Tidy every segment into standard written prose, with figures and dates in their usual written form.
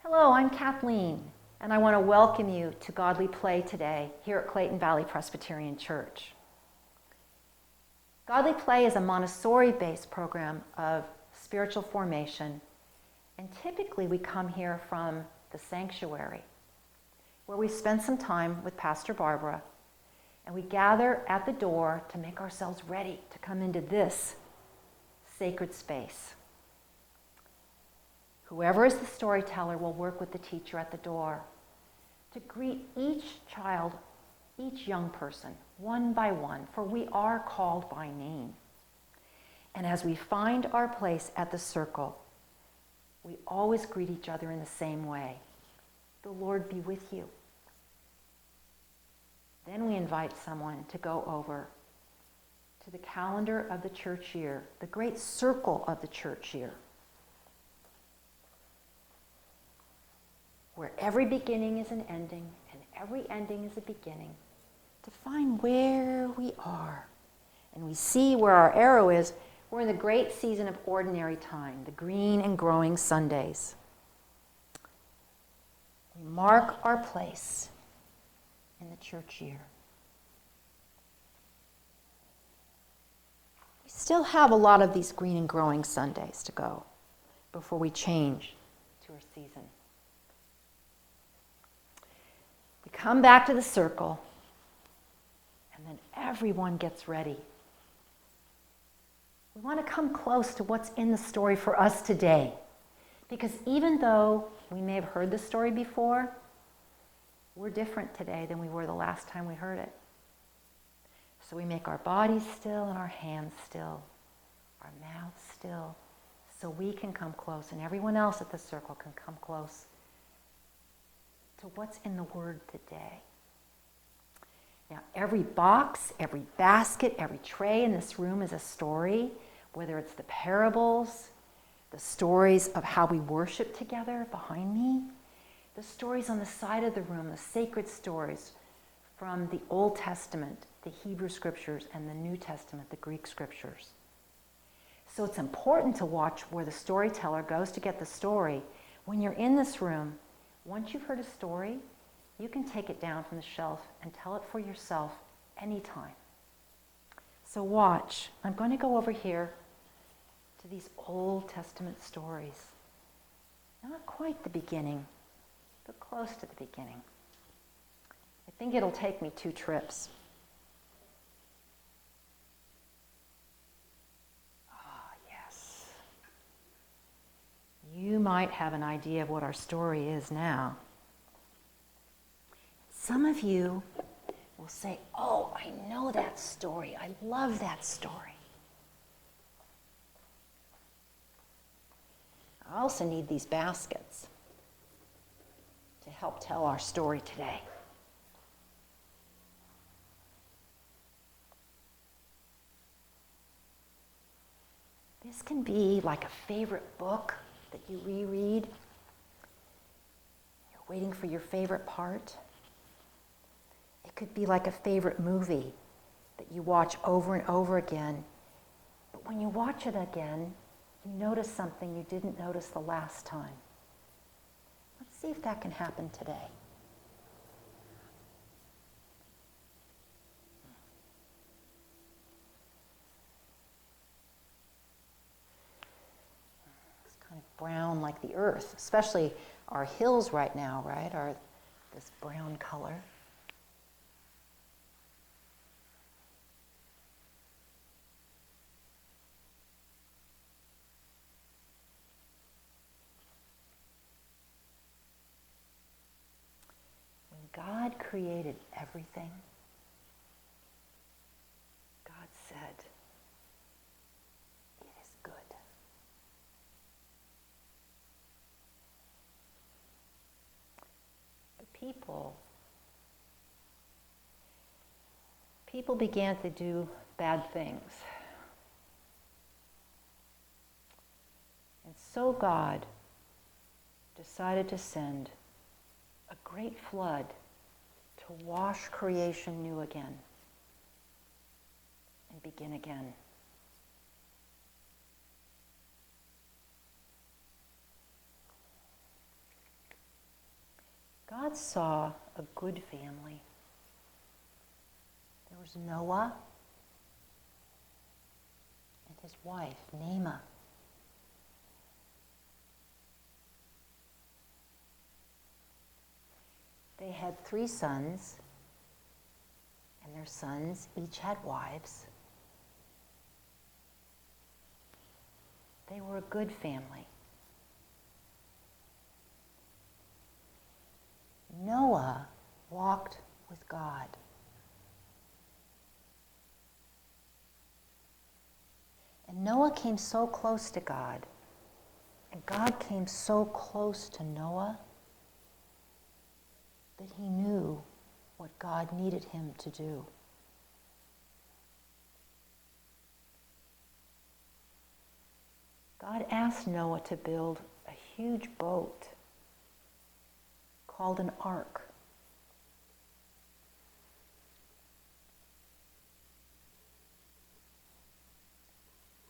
Hello, I'm Kathleen, and I want to welcome you to Godly Play today here at Clayton Valley Presbyterian Church. Godly Play is a Montessori-based program of spiritual formation, and typically we come here from the sanctuary, where we spend some time with Pastor Barbara, and we gather at the door to make ourselves ready to come into this sacred space. Whoever is the storyteller will work with the teacher at the door to greet each child, each young person, one by one, for we are called by name. And as we find our place at the circle, we always greet each other in the same way. The Lord be with you. Then we invite someone to go over to the calendar of the church year, the great circle of the church year, where every beginning is an ending and every ending is a beginning, to find where we are. And we see where our arrow is. We're in the great season of ordinary time, the green and growing Sundays. We mark our place in the church year. We still have a lot of these green and growing Sundays to go before we change to our season. We come back to the circle, and then everyone gets ready. We want to come close to what's in the story for us today, because even though we may have heard the story before, we're different today than we were the last time we heard it. So we make our bodies still and our hands still, our mouths still, so we can come close, and everyone else at the circle can come close to what's in the Word today. Now, every box, every basket, every tray in this room is a story, whether it's the parables, the stories of how we worship together behind me, the stories on the side of the room, the sacred stories from the Old Testament, the Hebrew Scriptures, and the New Testament, the Greek Scriptures. So it's important to watch where the storyteller goes to get the story. When you're in this room, once you've heard a story, you can take it down from the shelf and tell it for yourself anytime. So watch. I'm going to go over here to these Old Testament stories. Not quite the beginning, but close to the beginning. I think it'll take me 2 trips. You might have an idea of what our story is now. Some of you will say, "Oh, I know that story. I love that story." I also need these baskets to help tell our story today. This can be like a favorite book that you reread. You're waiting for your favorite part. It could be like a favorite movie that you watch over and over again. But when you watch it again, you notice something you didn't notice the last time. Let's see if that can happen today. Brown like the earth, especially our hills right now, right, are this brown color. When God created everything, God said, "It is good." People began to do bad things. And so God decided to send a great flood to wash creation new again and begin again. God saw a good family. There was Noah and his wife, Naamah. They had 3 sons, and their sons each had wives. They were a good family. Noah walked with God. And Noah came so close to God, and God came so close to Noah that he knew what God needed him to do. God asked Noah to build a huge boat called an ark.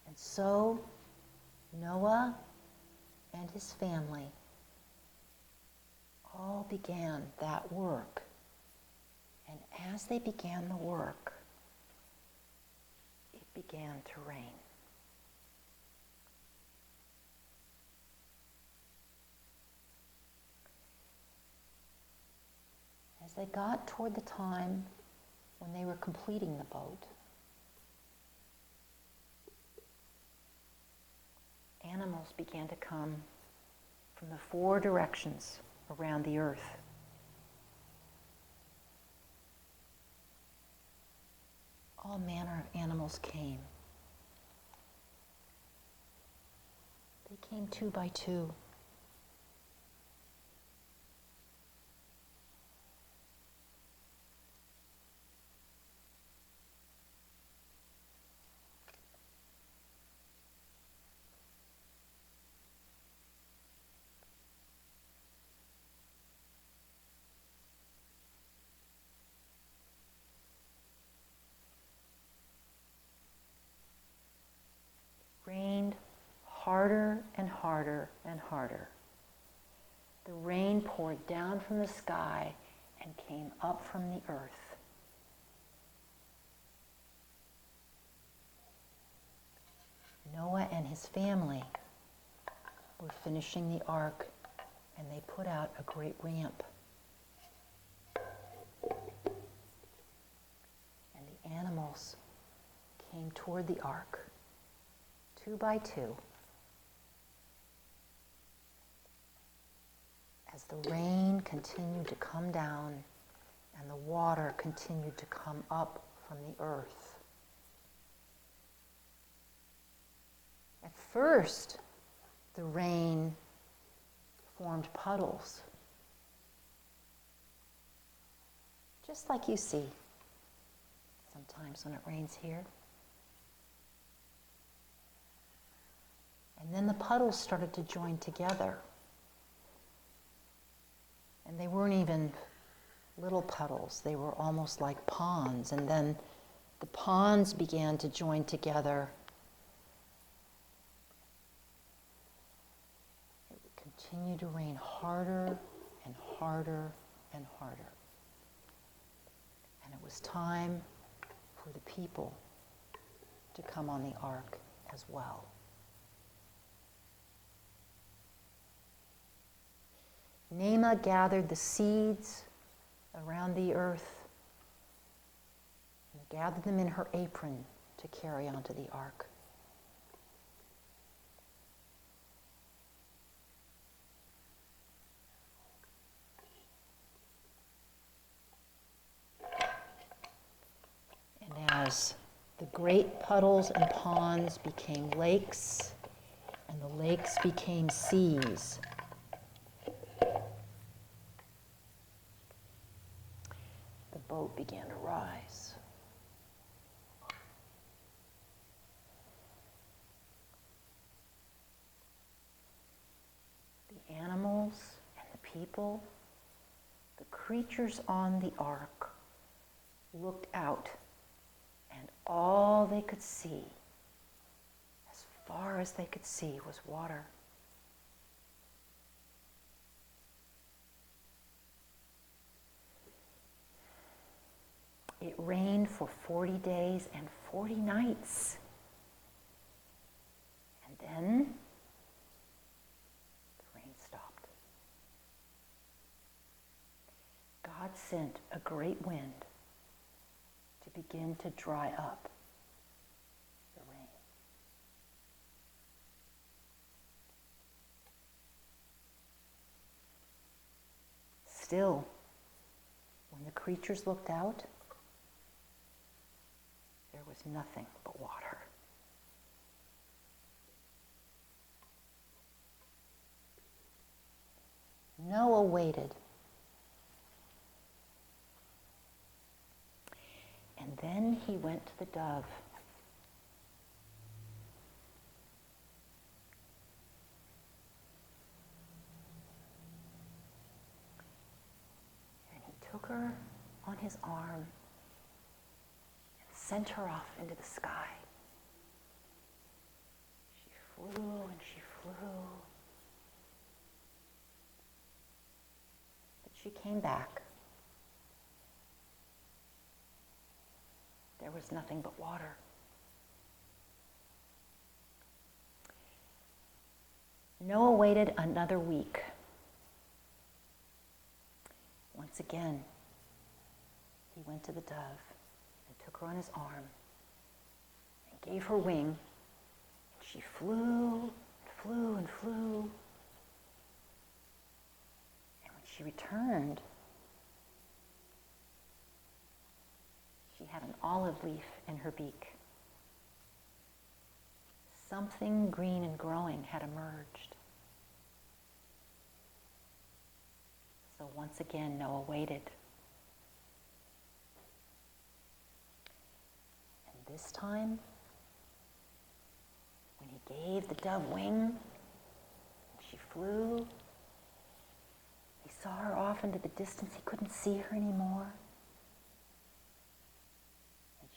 And so Noah and his family all began that work. And as they began the work, it began to rain. As they got toward the time when they were completing the boat, animals began to come from the 4 directions around the earth. All manner of animals came. They came 2 by 2. Rained harder and harder and harder. The rain poured down from the sky and came up from the earth. Noah and his family were finishing the ark, and they put out a great ramp. And the animals came toward the ark, 2 by 2, as the rain continued to come down and the water continued to come up from the earth. At first, the rain formed puddles, just like you see sometimes when it rains here. And then the puddles started to join together. And they weren't even little puddles. They were almost like ponds. And then the ponds began to join together. It would continue to rain harder and harder and harder. And it was time for the people to come on the ark as well. Naamah gathered the seeds around the earth and gathered them in her apron to carry onto the ark. And as the great puddles and ponds became lakes, and the lakes became seas, the boat began to rise. The animals and the people, the creatures on the ark, looked out, and all they could see, as far as they could see, was water. It rained for 40 days and 40 nights. And then the rain stopped. God sent a great wind to begin to dry up the rain. Still, when the creatures looked out, there was nothing but water. Noah waited. And then he went to the dove. And he took her on his arm and sent her off into the sky. She flew and she flew. But she came back. There was nothing but water. Noah waited another week. Once again, he went to the dove and took her on his arm and gave her wing. And she flew and flew and flew. And when she returned, she had an olive leaf in her beak. Something green and growing had emerged. So once again, Noah waited. And this time, when he gave the dove wing, and she flew, he saw her off into the distance. He couldn't see her anymore.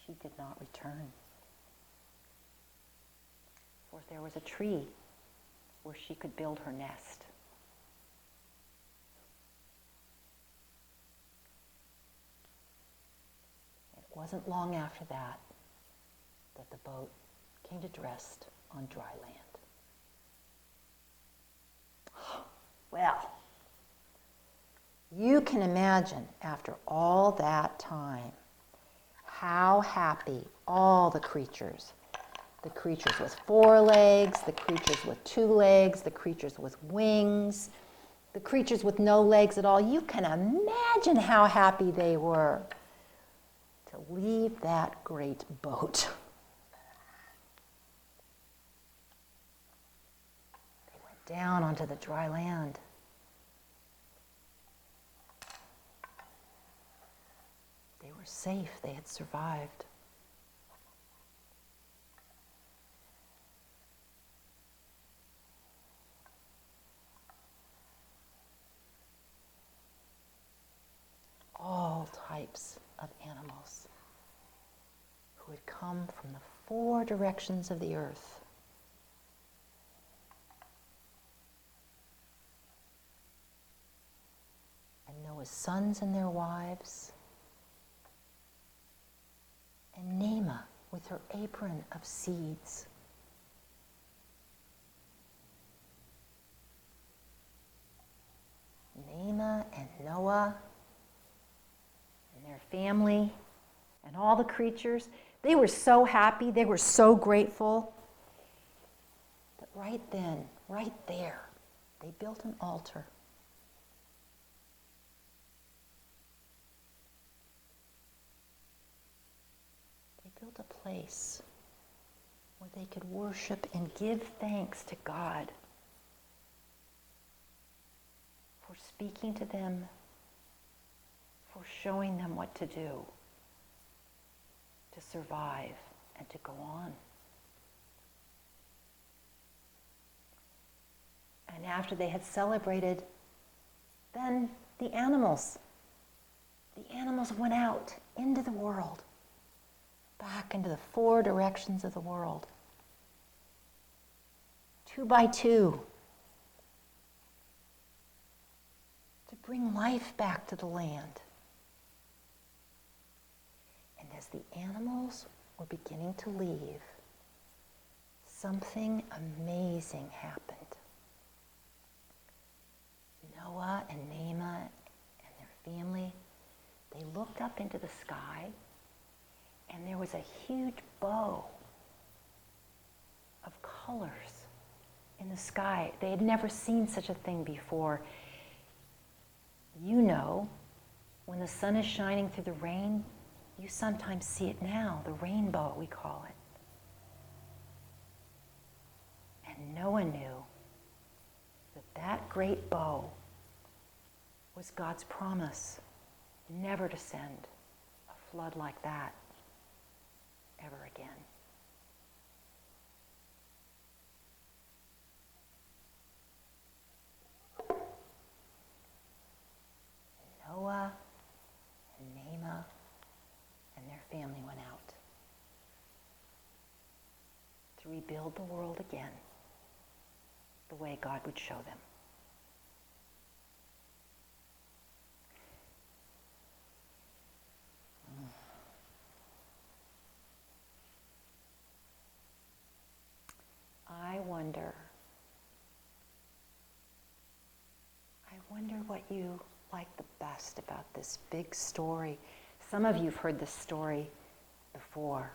She did not return. For there was a tree where she could build her nest. It wasn't long after that that the boat came to rest on dry land. Well, you can imagine after all that time how happy all the creatures with 4 legs, the creatures with 2 legs, the creatures with wings, the creatures with no legs at all, you can imagine how happy they were to leave that great boat. They went down onto the dry land. They were safe. They had survived. All types of animals who had come from the 4 directions of the earth. And Noah's sons and their wives, and Naamah with her apron of seeds. Naamah and Noah and their family and all the creatures, they were so happy, they were so grateful that right then, right there, they built an altar. Built a place where they could worship and give thanks to God for speaking to them, for showing them what to do to survive and to go on. And after they had celebrated, then the animals went out into the world, back into the 4 directions of the world, 2 by 2, to bring life back to the land. as the animals were beginning to leave, something amazing happened. Noah and Naamah and their family, they looked up into the sky, and there was a huge bow of colors in the sky. They had never seen such a thing before. You know, when the sun is shining through the rain, you sometimes see it now, the rainbow, we call it. And Noah knew that that great bow was God's promise never to send a flood like that ever again. Noah and Naamah and their family went out to rebuild the world again the way God would show them. I wonder what you like the best about this big story. Some of you have heard this story before.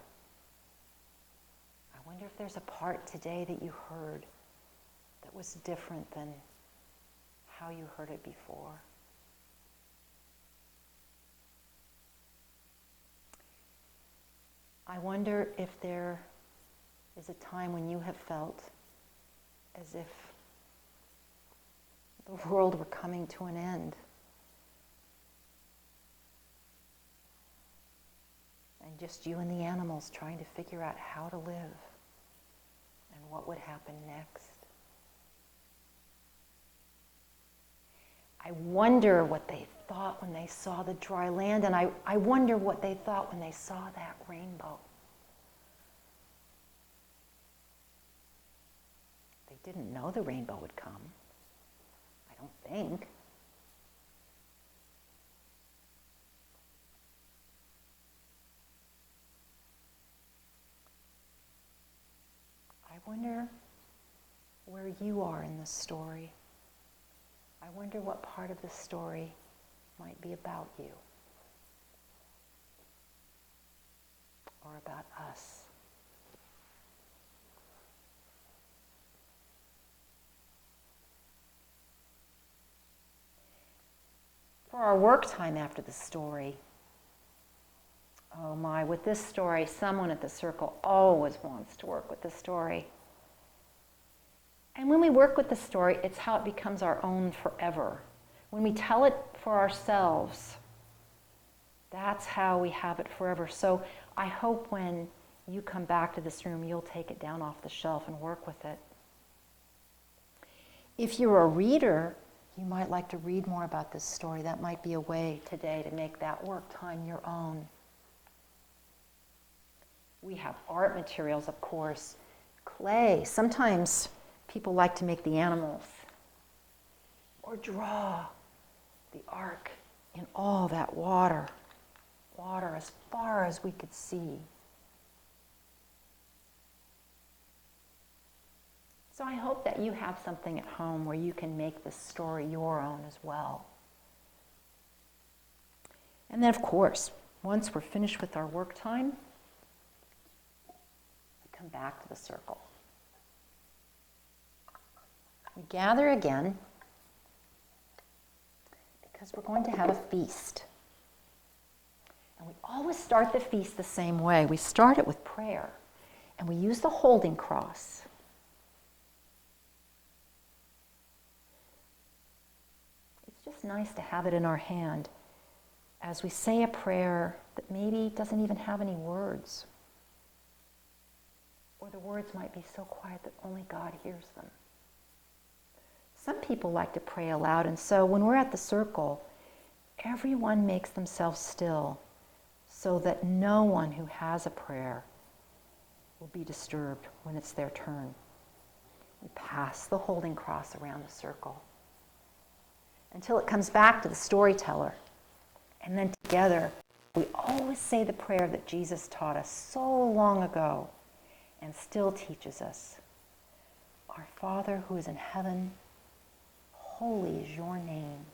I wonder if there's a part today that you heard that was different than how you heard it before. I wonder if there is a time when you have felt as if the world were coming to an end. And just you and the animals trying to figure out how to live and what would happen next. I wonder what they thought when they saw the dry land, and I wonder what they thought when they saw that rainbow. They didn't know the rainbow would come, I don't think. I wonder where you are in this story. I wonder what part of the story might be about you or about us. For our work time after the story, oh my, with this story, someone at the circle always wants to work with the story. And when we work with the story, it's how it becomes our own forever. When we tell it for ourselves, that's how we have it forever. So I hope when you come back to this room, you'll take it down off the shelf and work with it. If you're a reader, you might like to read more about this story. That might be a way today to make that work time your own. We have art materials, of course, clay. Sometimes people like to make the animals or draw the ark in all that water as far as we could see. So I hope that you have something at home where you can make this story your own as well. And then, of course, once we're finished with our work time, we come back to the circle. We gather again because we're going to have a feast. And we always start the feast the same way. We start it with prayer, and we use the holding cross. It's just nice to have it in our hand as we say a prayer that maybe doesn't even have any words. Or the words might be so quiet that only God hears them. Some people like to pray aloud, and so when we're at the circle, everyone makes themselves still so that no one who has a prayer will be disturbed when it's their turn. We pass the holding cross around the circle until it comes back to the storyteller, and then together We always say the prayer that Jesus taught us so long ago and still teaches us. Our Father who is in heaven, holy is your name.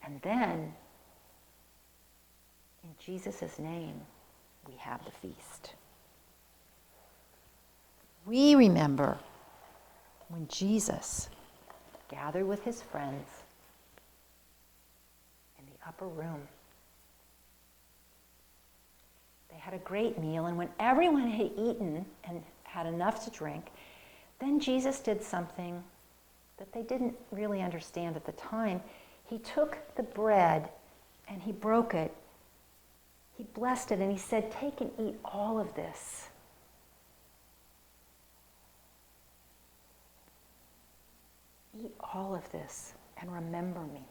And then, in Jesus' name, we have the feast. We remember when Jesus gathered with his friends in the upper room. They had a great meal, and when everyone had eaten and had enough to drink, then Jesus did something that they didn't really understand at the time. He took the bread and he broke it. He blessed it and he said, "Take and eat all of this. Eat all of this and remember me."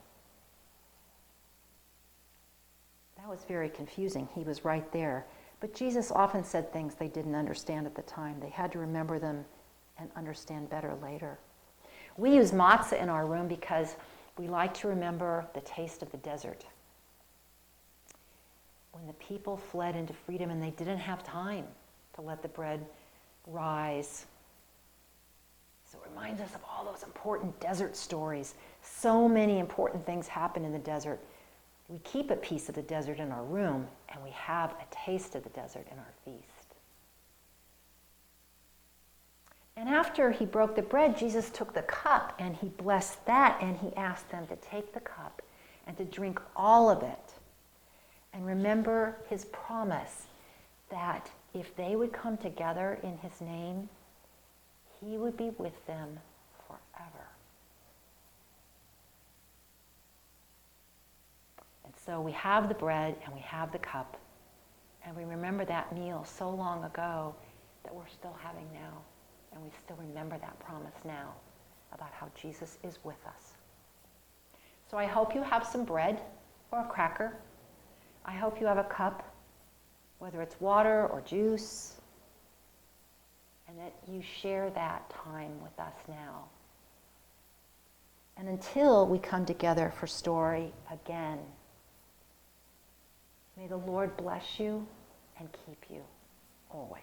That was very confusing. He was right there. But Jesus often said things they didn't understand at the time. They had to remember them and understand better later. We use matzah in our room because we like to remember the taste of the desert. When the people fled into freedom and they didn't have time to let the bread rise. So it reminds us of all those important desert stories. So many important things happen in the desert. We keep a piece of the desert in our room, and we have a taste of the desert in our feast. And after he broke the bread, Jesus took the cup and he blessed that, and he asked them to take the cup and to drink all of it. And remember his promise that if they would come together in his name, he would be with them forever. And so we have the bread and we have the cup, and we remember that meal so long ago that we're still having now. And we still remember that promise now about how Jesus is with us. So I hope you have some bread or a cracker. I hope you have a cup, whether it's water or juice, and that you share that time with us now. And until we come together for story again, may the Lord bless you and keep you always.